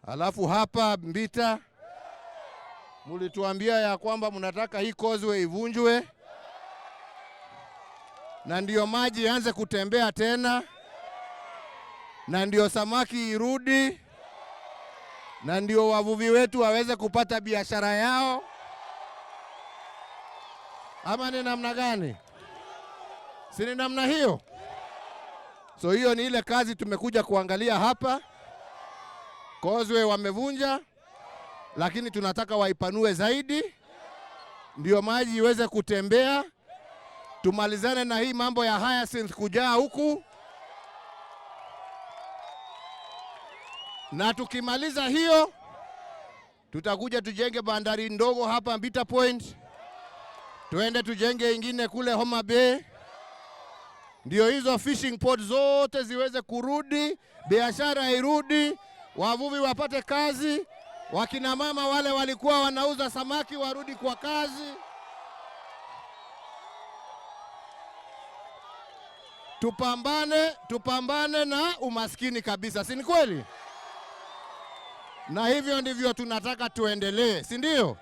Alafu hapa Mbita mulituambia ya kwamba mnataka hii causeway ivunjwe na ndio maji yaanze kutembea tena na ndio samaki irudi na ndio wavuvi wetu waweze kupata biashara yao. Ama ni namna gani? Si ni namna hiyo? So hiyo ni ile kazi tumekuja kuangalia hapa. Causeway wamevunja, lakini tunataka waipanue zaidi ndio maji iweze kutembea. Tumalizane na hii mambo ya hyacinth kujaa huku, na tukimaliza hiyo tutakuja tujenge bandari ndogo hapa Mbita Point, tuende tujenge ingine kule Homa Bay, ndio hizo fishing port zote ziweze kurudi, biashara irudi, wavuvi wapate kazi, wakina mama wale walikuwa wanauza samaki warudi kwa kazi. Tupambane na umaskini kabisa, si ni kweli? Na hivyo ndivyo tunataka tuendelee, si ndio?